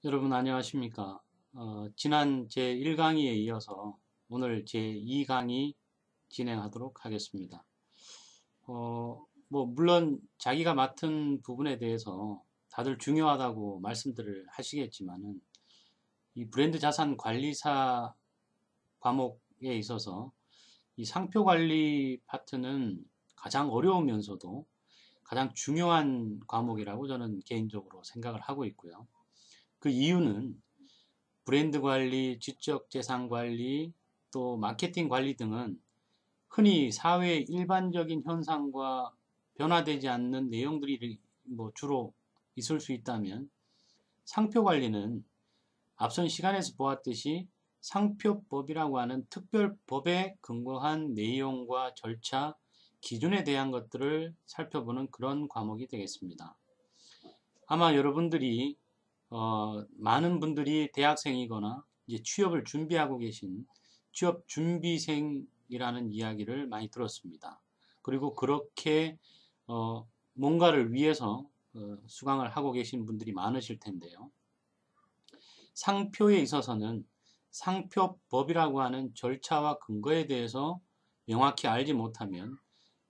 여러분 안녕하십니까? 지난 제1강의에 이어서 오늘 제2강의 진행하도록 하겠습니다. 물론 자기가 맡은 부분에 대해서 다들 중요하다고 말씀들을 하시겠지만은 이 브랜드 자산 관리사 과목에 있어서 이 상표 관리 파트는 가장 어려우면서도 가장 중요한 과목이라고 저는 개인적으로 생각을 하고 있고요. 그 이유는 브랜드 관리, 지적 재산 관리, 또 마케팅 관리 등은 흔히 사회의 일반적인 현상과 변화되지 않는 내용들이 주로 있을 수 있다면, 상표 관리는 앞선 시간에서 보았듯이 상표법이라고 하는 특별법에 근거한 내용과 절차, 기준에 대한 것들을 살펴보는 그런 과목이 되겠습니다. 아마 여러분들이 많은 분들이 대학생이거나 이제 취업을 준비하고 계신 취업 준비생이라는 이야기를 많이 들었습니다. 그리고 그렇게 뭔가를 위해서 수강을 하고 계신 분들이 많으실 텐데요. 상표에 있어서는 상표법이라고 하는 절차와 근거에 대해서 명확히 알지 못하면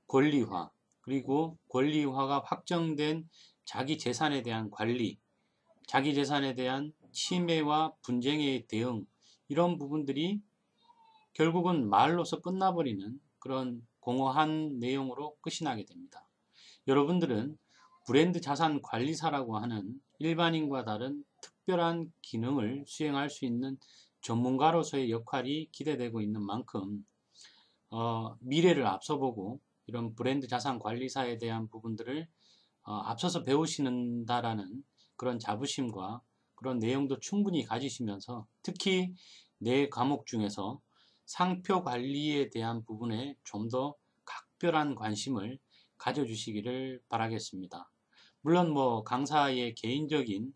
권리화, 그리고 권리화가 확정된 자기 재산에 대한 관리, 자기 재산에 대한 침해와 분쟁의 대응, 이런 부분들이 결국은 말로서 끝나버리는 그런 공허한 내용으로 끝이 나게 됩니다. 여러분들은 브랜드 자산 관리사라고 하는 일반인과 다른 특별한 기능을 수행할 수 있는 전문가로서의 역할이 기대되고 있는 만큼 미래를 앞서보고 이런 브랜드 자산 관리사에 대한 부분들을 앞서서 배우신다라는 그런 자부심과 그런 내용도 충분히 가지시면서 특히 내 과목 중에서 상표 관리에 대한 부분에 좀 더 각별한 관심을 가져주시기를 바라겠습니다. 물론 강사의 개인적인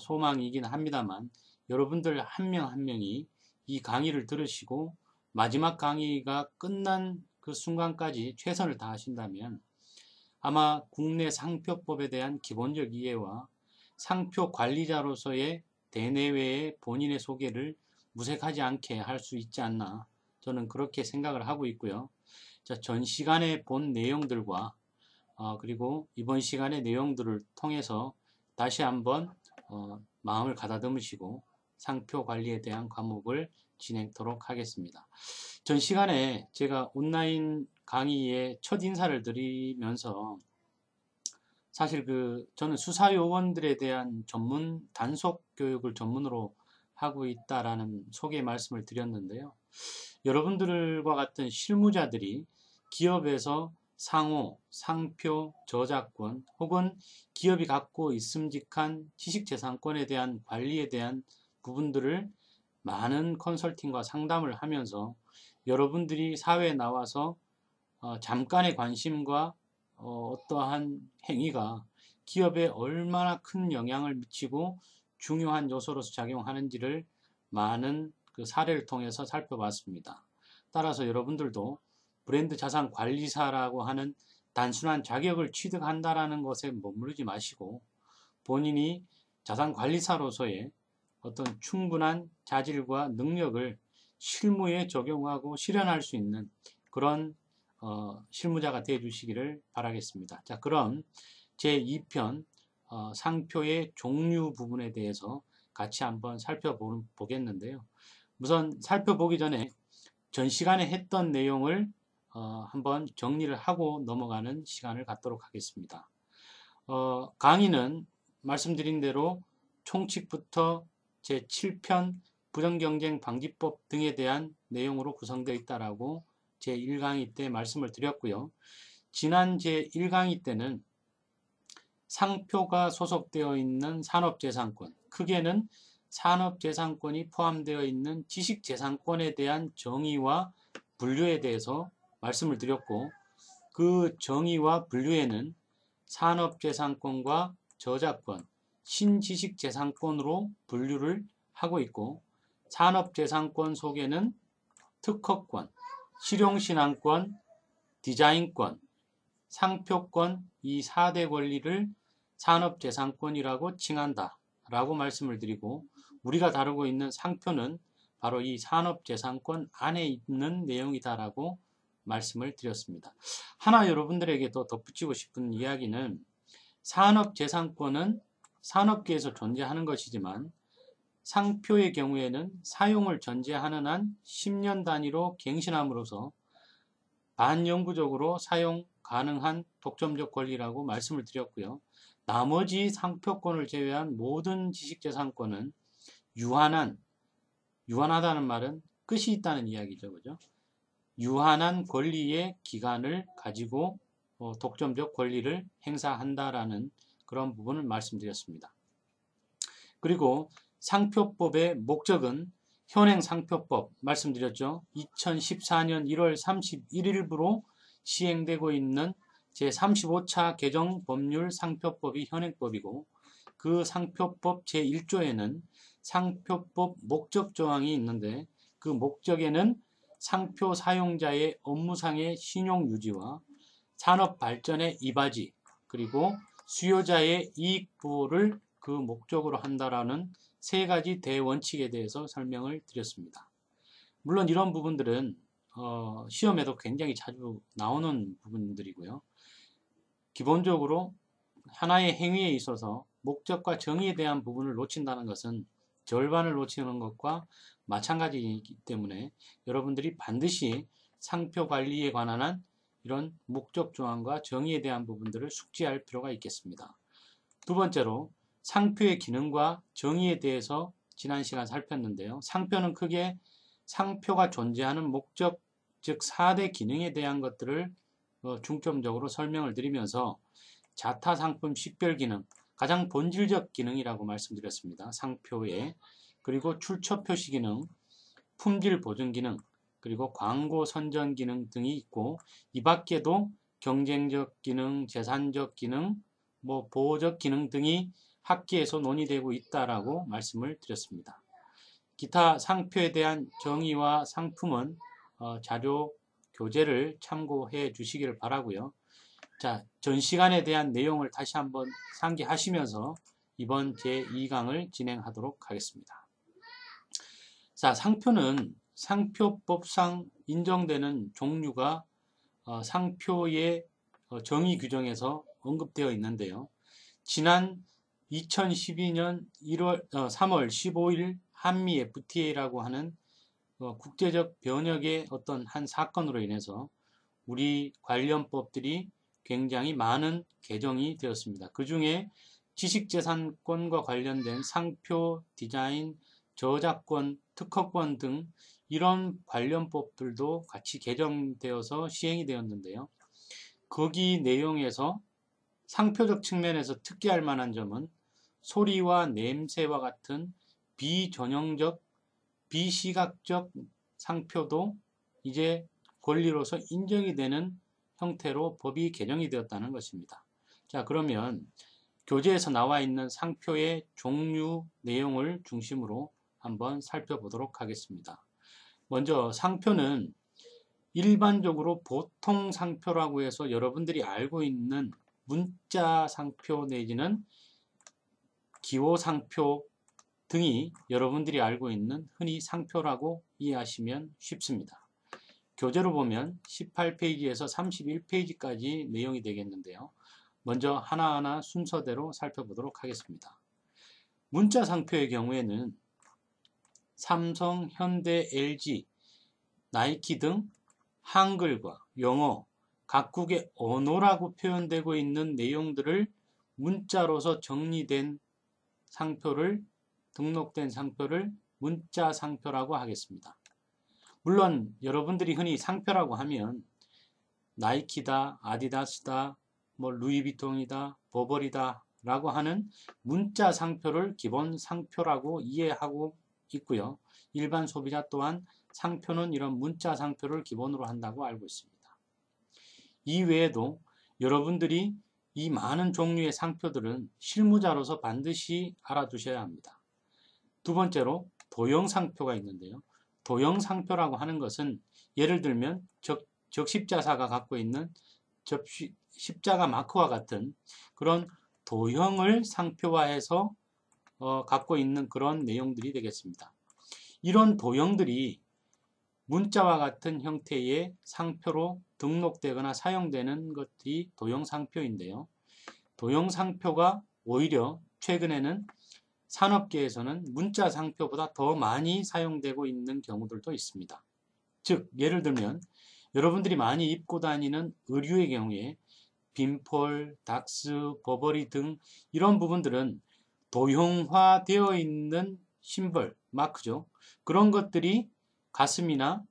소망이긴 합니다만, 여러분들 한 명 한 명이 이 강의를 들으시고 마지막 강의가 끝난 그 순간까지 최선을 다하신다면 아마 국내 상표법에 대한 기본적 이해와 상표 관리자로서의 대내외의 본인의 소개를 무색하지 않게 할 수 있지 않나, 저는 그렇게 생각을 하고 있고요. 자, 전 시간에 본 내용들과 그리고 이번 시간의 내용들을 통해서 다시 한번 마음을 가다듬으시고 상표 관리에 대한 과목을 진행토록 하겠습니다. 전 시간에 제가 온라인 강의에 첫 인사를 드리면서 사실 저는 수사요원들에 대한 전문 단속 교육을 전문으로 하고 있다라는 소개 말씀을 드렸는데요. 여러분들과 같은 실무자들이 기업에서 상호, 상표, 저작권 혹은 기업이 갖고 있음직한 지식재산권에 대한 관리에 대한 부분들을 많은 컨설팅과 상담을 하면서 여러분들이 사회에 나와서 잠깐의 관심과 어떠한 행위가 기업에 얼마나 큰 영향을 미치고 중요한 요소로서 작용하는지를 많은 그 사례를 통해서 살펴봤습니다. 따라서 여러분들도 브랜드 자산 관리사라고 하는 단순한 자격을 취득한다라는 것에 머무르지 마시고 본인이 자산 관리사로서의 어떤 충분한 자질과 능력을 실무에 적용하고 실현할 수 있는 그런 실무자가 되어 주시기를 바라겠습니다. 자, 그럼 제2편 상표의 종류 부분에 대해서 같이 한번 살펴보겠는데요. 우선 살펴보기 전에 전 시간에 했던 내용을 한번 정리를 하고 넘어가는 시간을 갖도록 하겠습니다. 강의는 말씀드린 대로 총칙부터 제7편 부정경쟁 방지법 등에 대한 내용으로 구성되어 있다라고 제1강의 때 말씀을 드렸고요. 지난 제1강의 때는 상표가 소속되어 있는 산업재산권, 크게는 산업재산권이 포함되어 있는 지식재산권에 대한 정의와 분류에 대해서 말씀을 드렸고, 그 정의와 분류에는 산업재산권과 저작권, 신지식재산권으로 분류를 하고 있고, 산업재산권 속에는 특허권, 실용신앙권, 디자인권, 상표권 이 4대 권리를 산업재산권이라고 칭한다. 라고 말씀을 드리고, 우리가 다루고 있는 상표는 바로 이 산업재산권 안에 있는 내용이다 라고 말씀을 드렸습니다. 하나 여러분들에게 더 덧붙이고 싶은 이야기는, 산업재산권은 산업계에서 존재하는 것이지만 상표의 경우에는 사용을 전제하는 한 10년 단위로 갱신함으로써 반영구적으로 사용 가능한 독점적 권리라고 말씀을 드렸고요. 나머지 상표권을 제외한 모든 지식재산권은 유한하다는 말은 끝이 있다는 이야기죠. 그죠? 유한한 권리의 기간을 가지고 독점적 권리를 행사한다라는 그런 부분을 말씀드렸습니다. 그리고 상표법의 목적은 현행 상표법 말씀드렸죠. 2014년 1월 31일부로 시행되고 있는 제35차 개정 법률 상표법이 현행법이고, 그 상표법 제1조에는 상표법 목적 조항이 있는데, 그 목적에는 상표 사용자의 업무상의 신용 유지와 산업 발전의 이바지, 그리고 수요자의 이익 부호를 그 목적으로 한다라는 세 가지 대원칙에 대해서 설명을 드렸습니다. 물론 이런 부분들은 시험에도 굉장히 자주 나오는 부분들이고요. 기본적으로 하나의 행위에 있어서 목적과 정의에 대한 부분을 놓친다는 것은 절반을 놓치는 것과 마찬가지이기 때문에 여러분들이 반드시 상표 관리에 관한 한 이런 목적 조항과 정의에 대한 부분들을 숙지할 필요가 있겠습니다. 두 번째로 상표의 기능과 정의에 대해서 지난 시간 살폈는데요. 상표는 크게 상표가 존재하는 목적, 즉 4대 기능에 대한 것들을 중점적으로 설명을 드리면서 자타상품 식별 기능, 가장 본질적 기능이라고 말씀드렸습니다. 상표에. 그리고 출처 표시 기능, 품질 보증 기능, 그리고 광고 선전 기능 등이 있고, 이 밖에도 경쟁적 기능, 재산적 기능, 보호적 기능 등이 학계에서 논의되고 있다라고 말씀을 드렸습니다. 기타 상표에 대한 정의와 상품은 자료 교재를 참고해 주시기를 바라고요. 자, 전 시간에 대한 내용을 다시 한번 상기하시면서 이번 제2강을 진행하도록 하겠습니다. 자, 상표는 상표법상 인정되는 종류가 상표의 정의 규정에서 언급되어 있는데요. 지난 2012년 3월 15일 한미 FTA라고 하는 국제적 변혁의 어떤 한 사건으로 인해서 우리 관련법들이 굉장히 많은 개정이 되었습니다. 그 중에 지식재산권과 관련된 상표, 디자인, 저작권, 특허권 등 이런 관련법들도 같이 개정되어서 시행이 되었는데요. 거기 내용에서 상표적 측면에서 특기할 만한 점은 소리와 냄새와 같은 비전형적, 비시각적 상표도 이제 권리로서 인정이 되는 형태로 법이 개정이 되었다는 것입니다. 자, 그러면 교재에서 나와 있는 상표의 종류 내용을 중심으로 한번 살펴보도록 하겠습니다. 먼저 상표는 일반적으로 보통 상표라고 해서 여러분들이 알고 있는 문자 상표 내지는 기호 상표 등이 여러분들이 알고 있는 흔히 상표라고 이해하시면 쉽습니다. 교재로 보면 18페이지에서 31페이지까지 내용이 되겠는데요. 먼저 하나하나 순서대로 살펴보도록 하겠습니다. 문자 상표의 경우에는 삼성, 현대, LG, 나이키 등 한글과 영어, 각국의 언어라고 표현되고 있는 내용들을 문자로서 정리된 상표를, 등록된 상표를 문자 상표라고 하겠습니다. 물론 여러분들이 흔히 상표라고 하면 나이키다, 아디다스다, 루이비통이다, 버버리다 라고 하는 문자 상표를 기본 상표라고 이해하고 있고요. 일반 소비자 또한 상표는 이런 문자 상표를 기본으로 한다고 알고 있습니다. 이 외에도 여러분들이 이 많은 종류의 상표들은 실무자로서 반드시 알아두셔야 합니다. 두 번째로 도형 상표가 있는데요. 도형 상표라고 하는 것은 예를 들면 적십자사가 갖고 있는 십자가 마크와 같은 그런 도형을 상표화해서 갖고 있는 그런 내용들이 되겠습니다. 이런 도형들이 문자와 같은 형태의 상표로 등록되거나 사용되는 것들이 도형상표인데요. 도형상표가 오히려 최근에는 산업계에서는 문자상표보다 더 많이 사용되고 있는 경우들도 있습니다. 즉 예를 들면 여러분들이 많이 입고 다니는 의류의 경우에 빈폴, 닥스, 버버리 등 이런 부분들은 도형화되어 있는 심벌, 마크죠. 그런 것들이 가슴이나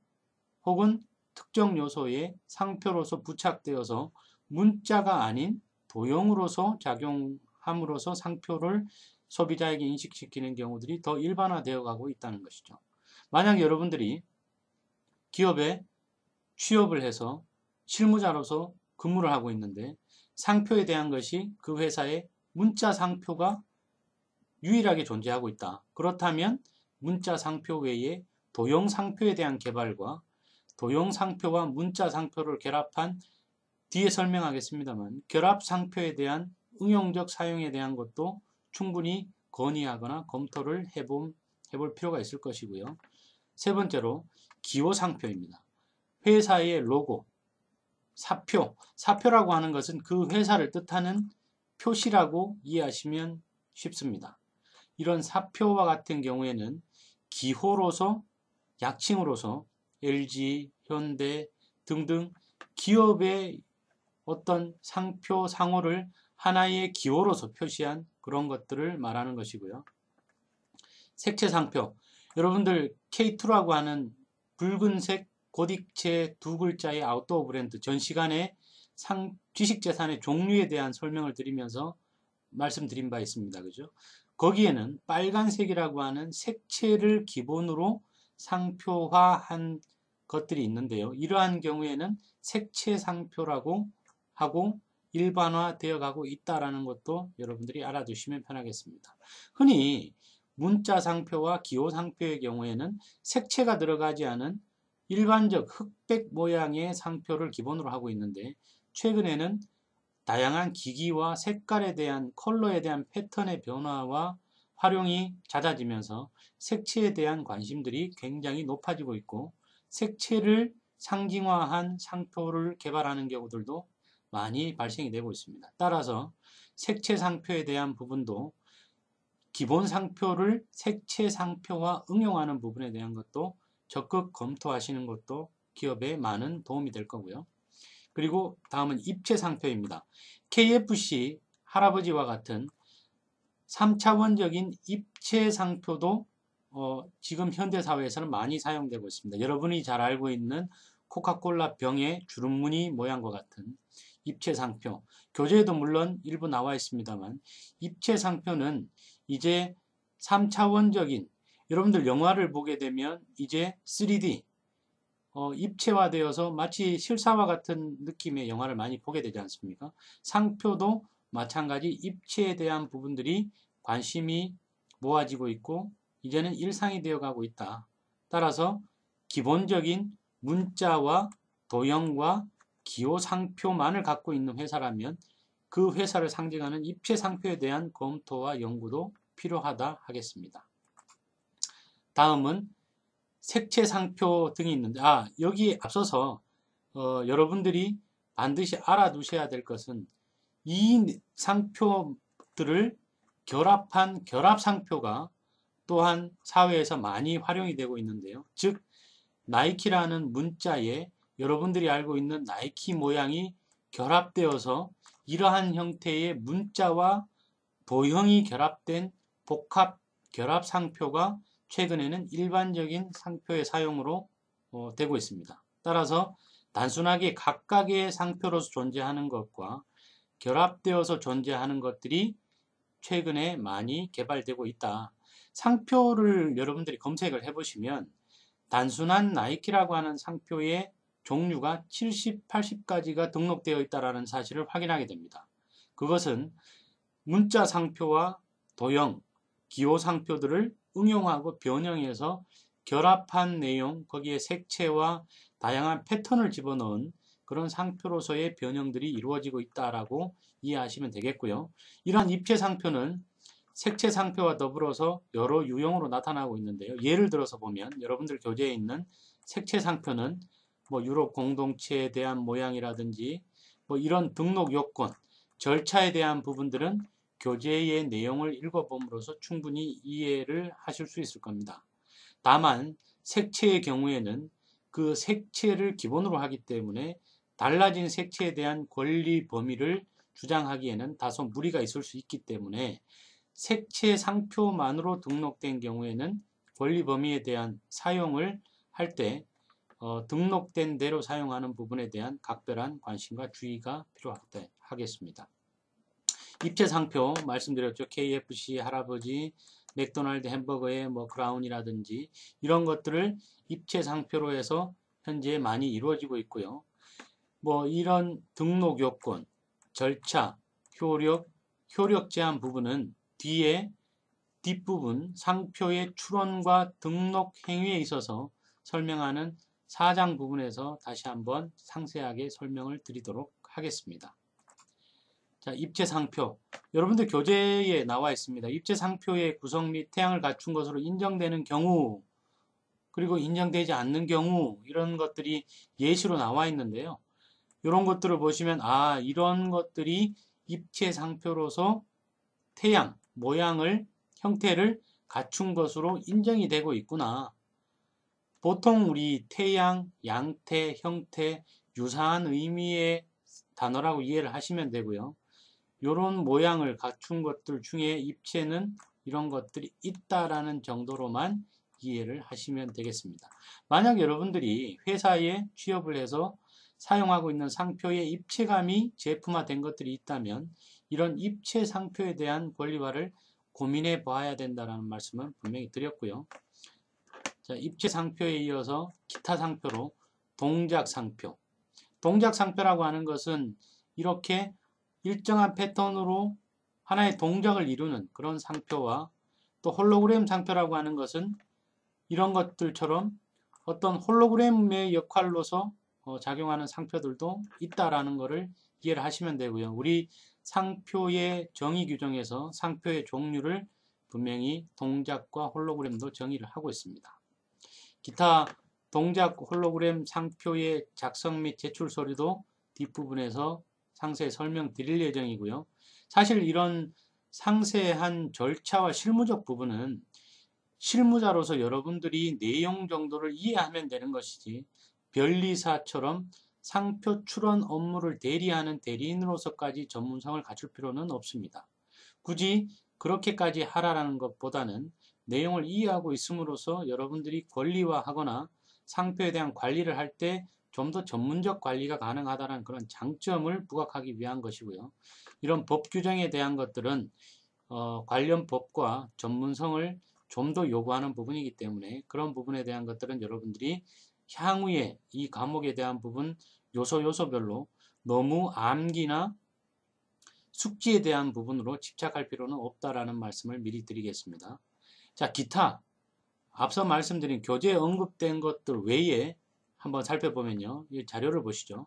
혹은 특정 요소의 상표로서 부착되어서 문자가 아닌 도형으로서 작용함으로써 상표를 소비자에게 인식시키는 경우들이 더 일반화되어 가고 있다는 것이죠. 만약 여러분들이 기업에 취업을 해서 실무자로서 근무를 하고 있는데 상표에 대한 것이 그 회사의 문자 상표가 유일하게 존재하고 있다. 그렇다면 문자 상표 외에 도형 상표에 대한 개발과 도형 상표와 문자 상표를 결합한 뒤에 설명하겠습니다만 결합 상표에 대한 응용적 사용에 대한 것도 충분히 건의하거나 검토를 해볼 필요가 있을 것이고요. 세 번째로 기호 상표입니다. 회사의 로고, 사표, 사표라고 하는 것은 그 회사를 뜻하는 표시라고 이해하시면 쉽습니다. 이런 사표와 같은 경우에는 기호로서 약칭으로서 LG, 현대 등등 기업의 어떤 상표, 상호를 하나의 기호로서 표시한 그런 것들을 말하는 것이고요. 색채 상표, 여러분들 K2라고 하는 붉은색 고딕체 두 글자의 아웃도어 브랜드, 전 시간에 지식재산의 종류에 대한 설명을 드리면서 말씀드린 바 있습니다. 그죠? 거기에는 빨간색이라고 하는 색채를 기본으로 상표화한 것들이 있는데요. 이러한 경우에는 색채 상표라고 하고 일반화되어 가고 있다는 것도 여러분들이 알아두시면 편하겠습니다. 흔히 문자 상표와 기호 상표의 경우에는 색채가 들어가지 않은 일반적 흑백 모양의 상표를 기본으로 하고 있는데 최근에는 다양한 기기와 색깔에 대한 컬러에 대한 패턴의 변화와 활용이 잦아지면서 색채에 대한 관심들이 굉장히 높아지고 있고 색채를 상징화한 상표를 개발하는 경우들도 많이 발생이 되고 있습니다. 따라서 색채 상표에 대한 부분도 기본 상표를 색채 상표화 응용하는 부분에 대한 것도 적극 검토하시는 것도 기업에 많은 도움이 될 거고요. 그리고 다음은 입체 상표입니다. KFC 할아버지와 같은 3차원적인 입체 상표도 지금 현대사회에서는 많이 사용되고 있습니다. 여러분이 잘 알고 있는 코카콜라 병의 주름무늬 모양과 같은 입체 상표, 교재에도 물론 일부 나와 있습니다만 입체 상표는 이제 3차원적인, 여러분들 영화를 보게 되면 이제 3D 입체화되어서 마치 실사와 같은 느낌의 영화를 많이 보게 되지 않습니까? 상표도 마찬가지 입체에 대한 부분들이 관심이 모아지고 있고 이제는 일상이 되어가고 있다. 따라서 기본적인 문자와 도형과 기호 상표만을 갖고 있는 회사라면 그 회사를 상징하는 입체 상표에 대한 검토와 연구도 필요하다 하겠습니다. 다음은 색채 상표 등이 있는데 여기 앞서서 여러분들이 반드시 알아두셔야 될 것은 이 상표들을 결합한 결합 상표가 또한 사회에서 많이 활용이 되고 있는데요. 즉 나이키라는 문자에 여러분들이 알고 있는 나이키 모양이 결합되어서 이러한 형태의 문자와 도형이 결합된 복합 결합 상표가 최근에는 일반적인 상표의 사용으로 되고 있습니다. 따라서 단순하게 각각의 상표로서 존재하는 것과 결합되어서 존재하는 것들이 최근에 많이 개발되고 있다. 상표를 여러분들이 검색을 해보시면 단순한 나이키라고 하는 상표의 종류가 70, 80가지가 등록되어 있다는 사실을 확인하게 됩니다. 그것은 문자 상표와 도형, 기호 상표들을 응용하고 변형해서 결합한 내용, 거기에 색채와 다양한 패턴을 집어넣은 그런 상표로서의 변형들이 이루어지고 있다라고 이해하시면 되겠고요. 이러한 입체 상표는 색채 상표와 더불어서 여러 유형으로 나타나고 있는데요. 예를 들어서 보면 여러분들 교재에 있는 색채 상표는 뭐 유럽 공동체에 대한 모양이라든지 뭐 이런 등록 요건, 절차에 대한 부분들은 교재의 내용을 읽어봄으로써 충분히 이해를 하실 수 있을 겁니다. 다만 색채의 경우에는 그 색채를 기본으로 하기 때문에 달라진 색채에 대한 권리 범위를 주장하기에는 다소 무리가 있을 수 있기 때문에 색채 상표만으로 등록된 경우에는 권리 범위에 대한 사용을 할 때 등록된 대로 사용하는 부분에 대한 각별한 관심과 주의가 필요하겠습니다. 입체 상표 말씀드렸죠. KFC 할아버지, 맥도날드 햄버거의 뭐 크라운이라든지 이런 것들을 입체 상표로 해서 현재 많이 이루어지고 있고요. 뭐 이런 등록 요건, 절차, 효력 제한 부분은 뒤에 뒷부분 상표의 출원과 등록 행위에 있어서 설명하는 4장 부분에서 다시 한번 상세하게 설명을 드리도록 하겠습니다. 자, 입체 상표. 여러분들 교재에 나와 있습니다. 입체 상표의 구성 및 태양을 갖춘 것으로 인정되는 경우, 그리고 인정되지 않는 경우, 이런 것들이 예시로 나와 있는데요. 이런 것들을 보시면, 아, 이런 것들이 입체 상표로서 태양, 모양을, 형태를 갖춘 것으로 인정이 되고 있구나. 보통 우리 태양, 양태, 형태, 유사한 의미의 단어라고 이해를 하시면 되고요. 이런 모양을 갖춘 것들 중에 입체는 이런 것들이 있다라는 정도로만 이해를 하시면 되겠습니다. 만약 여러분들이 회사에 취업을 해서 사용하고 있는 상표에 입체감이 제품화된 것들이 있다면 이런 입체 상표에 대한 권리화를 고민해 봐야 된다는 말씀은 분명히 드렸고요. 자, 입체 상표에 이어서 기타 상표로 동작 상표. 동작 상표라고 하는 것은 이렇게 일정한 패턴으로 하나의 동작을 이루는 그런 상표와 또 홀로그램 상표라고 하는 것은 이런 것들처럼 어떤 홀로그램의 역할로서 작용하는 상표들도 있다라는 것을 이해를 하시면 되고요. 우리 상표의 정의 규정에서 상표의 종류를 분명히 동작과 홀로그램도 정의를 하고 있습니다. 기타 동작 홀로그램 상표의 작성 및 제출 서류도 뒷부분에서 상세히 설명드릴 예정이고요. 사실 이런 상세한 절차와 실무적 부분은 실무자로서 여러분들이 내용 정도를 이해하면 되는 것이지 변리사처럼 상표 출원 업무를 대리하는 대리인으로서까지 전문성을 갖출 필요는 없습니다. 굳이 그렇게까지 하라는 것보다는 내용을 이해하고 있음으로써 여러분들이 권리화하거나 상표에 대한 관리를 할 때 좀 더 전문적 관리가 가능하다는 그런 장점을 부각하기 위한 것이고요. 이런 법 규정에 대한 것들은 관련 법과 전문성을 좀 더 요구하는 부분이기 때문에 그런 부분에 대한 것들은 여러분들이 향후에 이 과목에 대한 부분 요소별로 너무 암기나 숙지에 대한 부분으로 집착할 필요는 없다라는 말씀을 미리 드리겠습니다. 자, 기타. 앞서 말씀드린 교재에 언급된 것들 외에 한번 살펴보면요. 이 자료를 보시죠.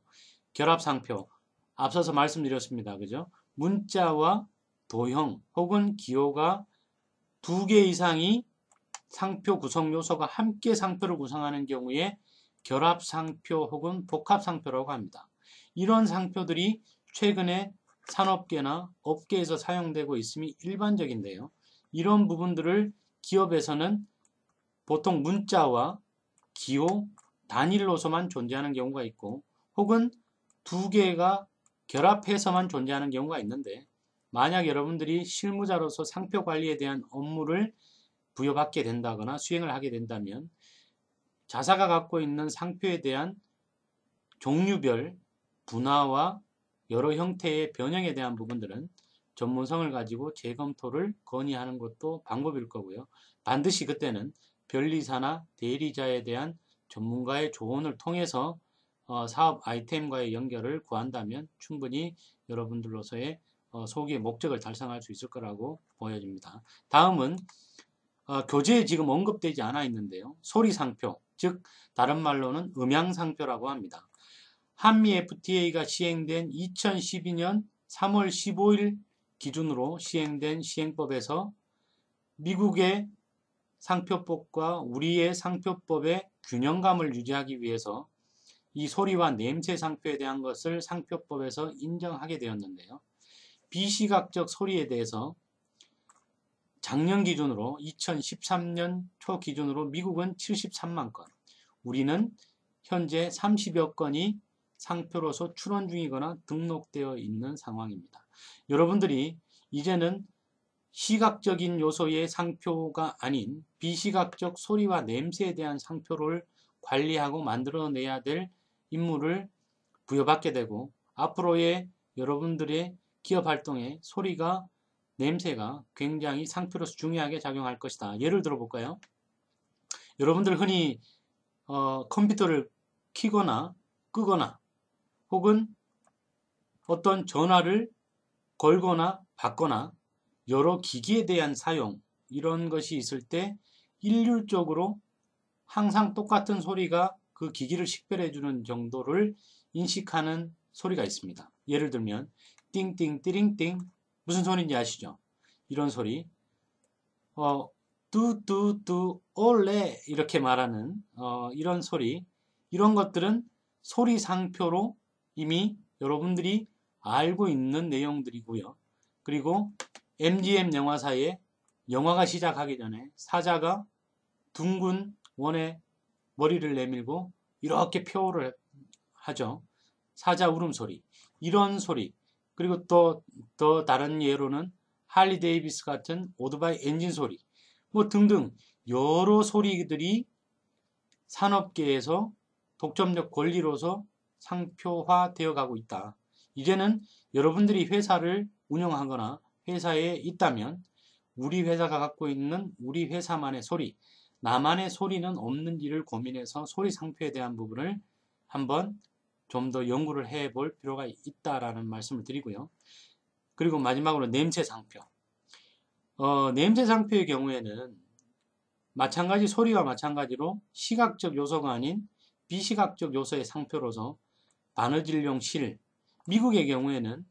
결합상표. 앞서서 말씀드렸습니다. 그죠? 문자와 도형 혹은 기호가 2개 이상이 상표 구성 요소가 함께 상표를 구성하는 경우에 결합상표 혹은 복합상표라고 합니다. 이런 상표들이 최근에 산업계나 업계에서 사용되고 있음이 일반적인데요. 이런 부분들을 기업에서는 보통 문자와 기호, 단일로서만 존재하는 경우가 있고 혹은 2개가 결합해서만 존재하는 경우가 있는데 만약 여러분들이 실무자로서 상표 관리에 대한 업무를 부여받게 된다거나 수행을 하게 된다면 자사가 갖고 있는 상표에 대한 종류별 분화와 여러 형태의 변형에 대한 부분들은 전문성을 가지고 재검토를 건의하는 것도 방법일 거고요. 반드시 그때는 변리사나 대리자에 대한 전문가의 조언을 통해서 사업 아이템과의 연결을 구한다면 충분히 여러분들로서의 소기의 목적을 달성할 수 있을 거라고 보여집니다. 다음은 교재에 지금 언급되지 않아 있는데요. 소리상표, 즉 다른 말로는 음향상표라고 합니다. 한미 FTA가 시행된 2012년 3월 15일 기준으로 시행된 시행법에서 미국의 상표법과 우리의 상표법의 균형감을 유지하기 위해서 이 소리와 냄새 상표에 대한 것을 상표법에서 인정하게 되었는데요. 비시각적 소리에 대해서 작년 기준으로 2013년 초 기준으로 미국은 73만 건, 우리는 현재 30여 건이 상표로서 출원 중이거나 등록되어 있는 상황입니다. 여러분들이 이제는 시각적인 요소의 상표가 아닌 비시각적 소리와 냄새에 대한 상표를 관리하고 만들어내야 될 임무를 부여받게 되고, 앞으로의 여러분들의 기업 활동에 소리가, 냄새가 굉장히 상표로서 중요하게 작용할 것이다. 예를 들어 볼까요? 여러분들 흔히 컴퓨터를 켜거나 끄거나 혹은 어떤 전화를 걸거나 받거나 여러 기기에 대한 사용, 이런 것이 있을 때 일률적으로 항상 똑같은 소리가 그 기기를 식별해주는 정도를 인식하는 소리가 있습니다. 예를 들면 띵띵 띠링띵, 무슨 소리인지 아시죠? 이런 소리, 뚜뚜뚜 올레 이렇게 말하는 이런 소리, 이런 것들은 소리 상표로 이미 여러분들이 알고 있는 내용들이고요. 그리고 MGM 영화사에 영화가 시작하기 전에 사자가 둥근 원에 머리를 내밀고 이렇게 표를 하죠. 사자 울음소리, 이런 소리. 그리고 또 다른 예로는 할리 데이비스 같은 오토바이 엔진 소리, 뭐 등등 여러 소리들이 산업계에서 독점적 권리로서 상표화되어 가고 있다. 이제는 여러분들이 회사를 운영하거나 회사에 있다면 우리 회사가 갖고 있는 우리 회사만의 소리, 나만의 소리는 없는지를 고민해서 소리 상표에 대한 부분을 한번 좀 더 연구를 해볼 필요가 있다라는 말씀을 드리고요. 그리고 마지막으로 냄새 상표. 냄새 상표의 경우에는 마찬가지 소리와 마찬가지로 시각적 요소가 아닌 비시각적 요소의 상표로서 바느질용 실, 미국의 경우에는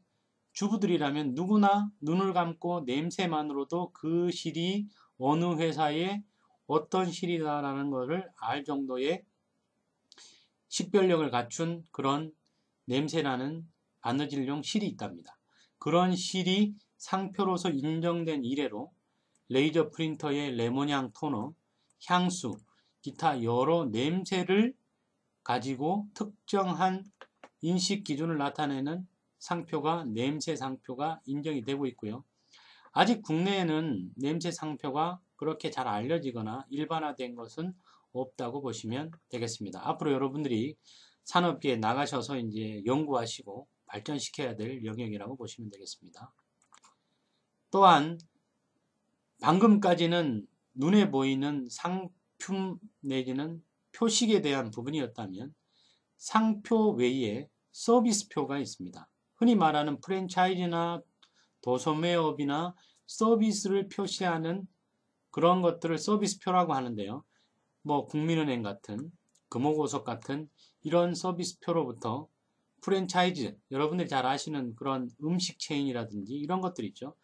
주부들이라면 누구나 눈을 감고 냄새만으로도 그 실이 어느 회사의 어떤 실이다라는 것을 알 정도의 식별력을 갖춘 그런 냄새나는 바느질용 실이 있답니다. 그런 실이 상표로서 인정된 이래로 레이저 프린터의 레몬향 토너, 향수, 기타 여러 냄새를 가지고 특정한 인식 기준을 나타내는 상표가 냄새 상표가 인정이 되고 있고요. 아직 국내에는 냄새 상표가 그렇게 잘 알려지거나 일반화된 것은 없다고 보시면 되겠습니다. 앞으로 여러분들이 산업계에 나가셔서 이제 연구하시고 발전시켜야 될 영역이라고 보시면 되겠습니다. 또한 방금까지는 눈에 보이는 상품 내지는 표식에 대한 부분이었다면 상표 외에 서비스표가 있습니다. 흔히 말하는 프랜차이즈나 도소매업이나 서비스를 표시하는 그런 것들을 서비스표라고 하는데요. 뭐 국민은행 같은, 금호고속 같은 이런 서비스표로부터 프랜차이즈, 여러분들이 잘 아시는 그런 음식 체인이라든지 이런 것들 있죠.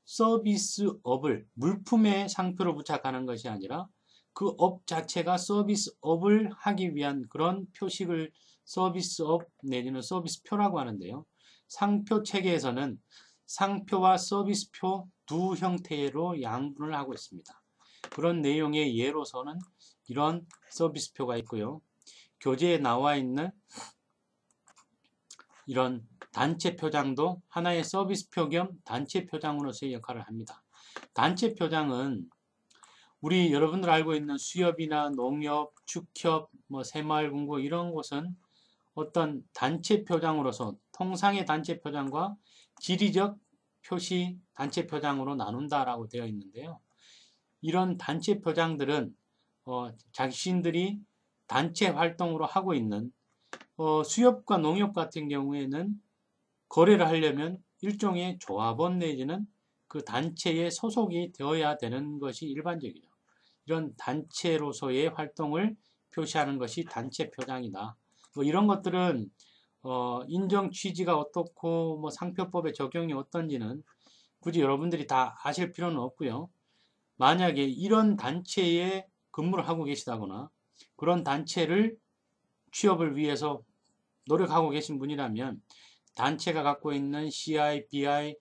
서비스업을 물품의 상표로 부착하는 것이 아니라 그 업 자체가 서비스업을 하기 위한 그런 표식을 서비스업 내지는 서비스표라고 하는데요. 상표 체계에서는 상표와 서비스표 두 형태로 양분을 하고 있습니다. 그런 내용의 예로서는 이런 서비스표가 있고요. 교재에 나와 있는 이런 단체 표장도 하나의 서비스표 겸 단체 표장으로서의 역할을 합니다. 단체 표장은 우리 여러분들 알고 있는 수협이나 농협, 축협, 새마을금고 이런 곳은 어떤 단체 표장으로서 통상의 단체 표장과 지리적 표시 단체 표장으로 나눈다라고 되어 있는데요. 이런 단체 표장들은 자신들이 단체 활동으로 하고 있는 수협과 농협 같은 경우에는 거래를 하려면 일종의 조합원 내지는 그 단체에 소속이 되어야 되는 것이 일반적이죠. 이런 단체로서의 활동을 표시하는 것이 단체 표장이다. 이런 것들은 인정 취지가 어떻고 상표법의 적용이 어떤지는 굳이 여러분들이 다 아실 필요는 없고요. 만약에 이런 단체에 근무를 하고 계시다거나 그런 단체를 취업을 위해서 노력하고 계신 분이라면 단체가 갖고 있는 CI, BI,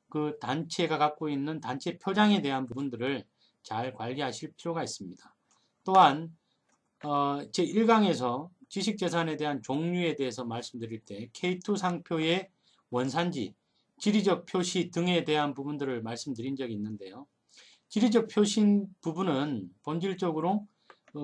그 단체가 갖고 있는 단체 표장에 대한 부분들을 잘 관리하실 필요가 있습니다. 또한 제1강에서 지식재산에 대한 종류에 대해서 말씀드릴 때 K2 상표의 원산지, 지리적 표시 등에 대한 부분들을 말씀드린 적이 있는데요. 지리적 표시 부분은 본질적으로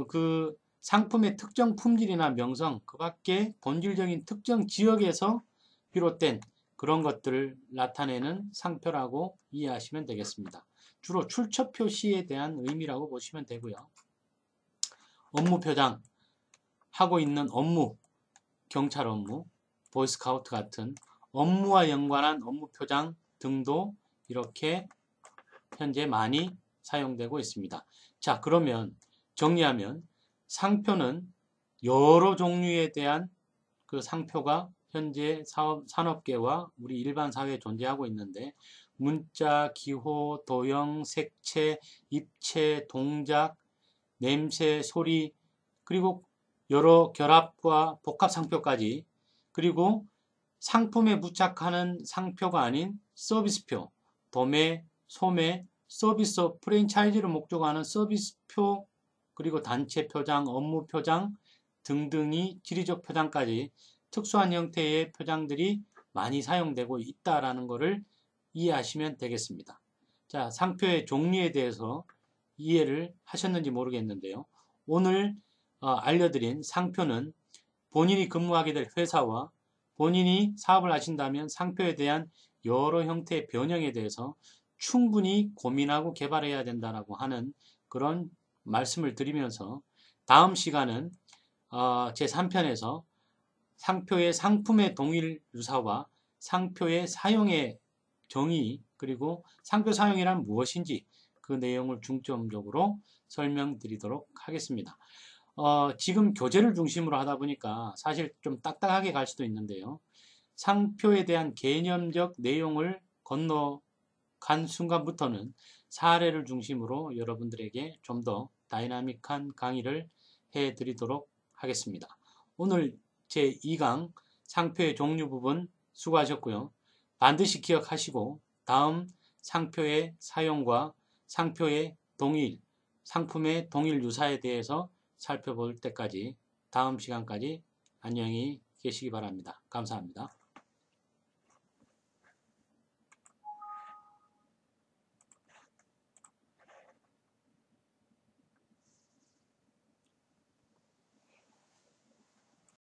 그 상품의 특정 품질이나 명성, 그 밖에 본질적인 특정 지역에서 비롯된 그런 것들을 나타내는 상표라고 이해하시면 되겠습니다. 주로 출처 표시에 대한 의미라고 보시면 되고요. 업무 표장, 하고 있는 업무, 경찰 업무, 보이스카우트 같은 업무와 연관한 업무 표장 등도 이렇게 현재 많이 사용되고 있습니다. 자, 그러면 정리하면 상표는 여러 종류에 대한 그 상표가 현재 산업계와 우리 일반 사회에 존재하고 있는데 문자, 기호, 도형, 색채, 입체, 동작, 냄새, 소리, 그리고 여러 결합과 복합 상표까지, 그리고 상품에 부착하는 상표가 아닌 서비스표, 도매, 소매, 서비스, 프랜차이즈를 목적으로 하는 서비스표, 그리고 단체 표장, 업무 표장 등등이 지리적 표장까지 특수한 형태의 표장들이 많이 사용되고 있다라는 것을 이해하시면 되겠습니다. 자, 상표의 종류에 대해서 이해를 하셨는지 모르겠는데요. 오늘 알려드린 상표는 본인이 근무하게 될 회사와 본인이 사업을 하신다면 상표에 대한 여러 형태의 변형에 대해서 충분히 고민하고 개발해야 된다고 하는 그런 말씀을 드리면서 다음 시간은 제3편에서 상표의 상품의 동일 유사와 상표의 사용의 정의, 그리고 상표 사용이란 무엇인지 그 내용을 중점적으로 설명드리도록 하겠습니다. 지금 교재를 중심으로 하다 보니까 사실 좀 딱딱하게 갈 수도 있는데요. 상표에 대한 개념적 내용을 건너간 순간부터는 사례를 중심으로 여러분들에게 좀 더 다이나믹한 강의를 해드리도록 하겠습니다. 오늘 제2강 상표의 종류 부분 수고하셨고요. 반드시 기억하시고 다음 상표의 사용과 상표의 동일, 상품의 동일 유사에 대해서 살펴볼 때까지 다음 시간까지 안녕히 계시기 바랍니다. 감사합니다.